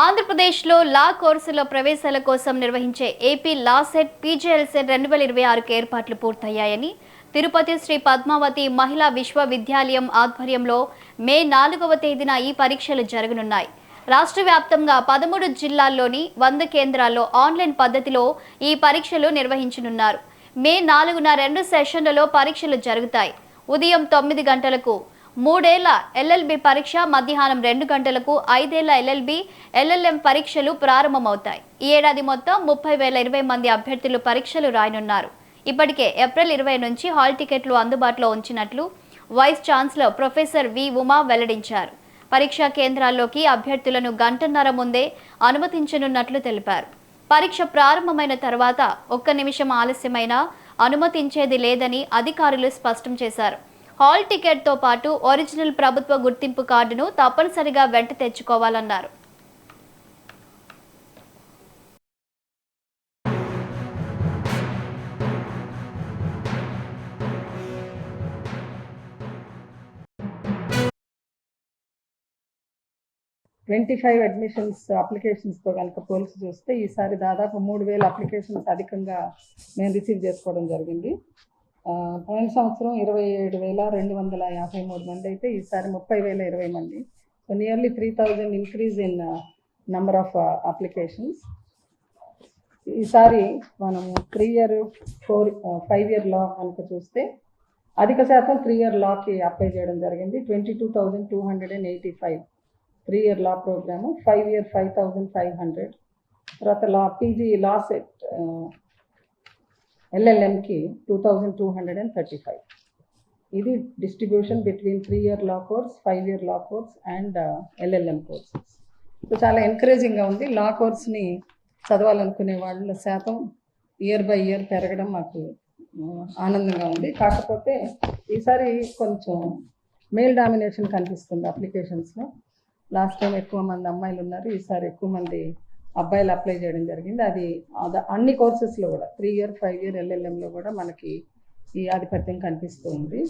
ఆంధ్రప్రదేశ్లో లా కోర్సులో ప్రవేశాల కోసం నిర్వహించే AP LAWCET PGLCET 2026కు ఏర్పాట్లు పూర్తయ్యాయని తిరుపతి శ్రీ పద్మావతి మహిళా విశ్వవిద్యాలయం ఆధ్వర్యంలో మే 4వ తేదీన ఈ పరీక్షలు జరగనున్నాయి. రాష్ట్ర వ్యాప్తంగా 13 జిల్లాల్లోని 100 కేంద్రాల్లో ఆన్లైన్ పద్ధతిలో ఈ పరీక్షలు నిర్వహించనున్నారు. మే 4న 2 సెషన్లలో పరీక్షలు జరుగుతాయి. ఉదయం 9 గంటలకు 3 ఏళ్ల ఎల్ఎల్బి పరీక్ష, మధ్యాహ్నం 2 గంటలకు 5 ఏళ్ల ఎల్ఎల్బి, ఎల్ఎల్ఎం పరీక్షలు ప్రారంభమవుతాయి. ఈ ఏడాది మొత్తం 30,020 మంది అభ్యర్థులు పరీక్షలు రాయనున్నారు. ఇప్పటికే ఏప్రిల్ 20 నుంచి హాల్ టికెట్లు అందుబాటులో ఉంచినట్లు vice chancellor professor V Uma వెల్లడించారు. పరీక్షా కేంద్రాల్లోకి అభ్యర్థులను గంటన్నర ముందే అనుమతించనున్నట్లు తెలిపారు. పరీక్ష ప్రారంభమైన తర్వాత 1 నిమిషం ఆలస్యమైనా అనుమతించేది లేదని అధికారులు స్పష్టం చేశారు. హాల్ టికెట్తో పాటు ఒరిజినల్ ప్రభుత్వ గుర్తింపు కార్డును తప్పనిసరిగా వెంట తెచ్చుకోవాలన్నారు. అడ్మిషన్స్ అప్లికేషన్స్తో కనుక పోల్చి చూస్తే ఈసారి దాదాపు 3,000 అప్లికేషన్స్ అధికంగా మేము రిసీవ్ చేసుకోవడం జరిగింది. పోయిన సంవత్సరం 27,253 మంది అయితే ఈసారి 30,020 మంది. So nearly 3,000 increase in number of applications. ఈసారి మనము 3 ఇయర్ 5 ఇయర్ లా కనుక చూస్తే అధిక శాతం 3 ఇయర్ లాకి అప్లై చేయడం జరిగింది. 22,285 3 ఇయర్ లా ప్రోగ్రాము, 5 ఇయర్ 5,500. తర్వాత పీజీ లా సెట్ ఎల్ఎల్ఎంకి 2,235. ఇది distribution between 3 year law course, 5 year law course and LLM courses. So చాలా ఎంకరేజింగ్గా ఉంది. లా కోర్స్ని చదవాలనుకునే వాళ్ళ శాతం ఇయర్ బై ఇయర్ పెరగడం మాకు ఆనందంగా ఉంది. కాకపోతే ఈసారి కొంచెం మేల్ డామినేషన్ కనిపిస్తుంది అప్లికేషన్స్లో. లాస్ట్ టైం ఎక్కువ మంది అమ్మాయిలు ఉన్నారు, ఈసారి ఎక్కువ మంది అబ్బాయిలు అప్లై చేయడం జరిగింది. అది అన్ని కోర్సెస్లో కూడా 3 ఇయర్ 5 ఇయర్ ఎల్ఎల్ఎంలో కూడా మనకి ఈ ఆధిపత్యం కనిపిస్తూ ఉంది.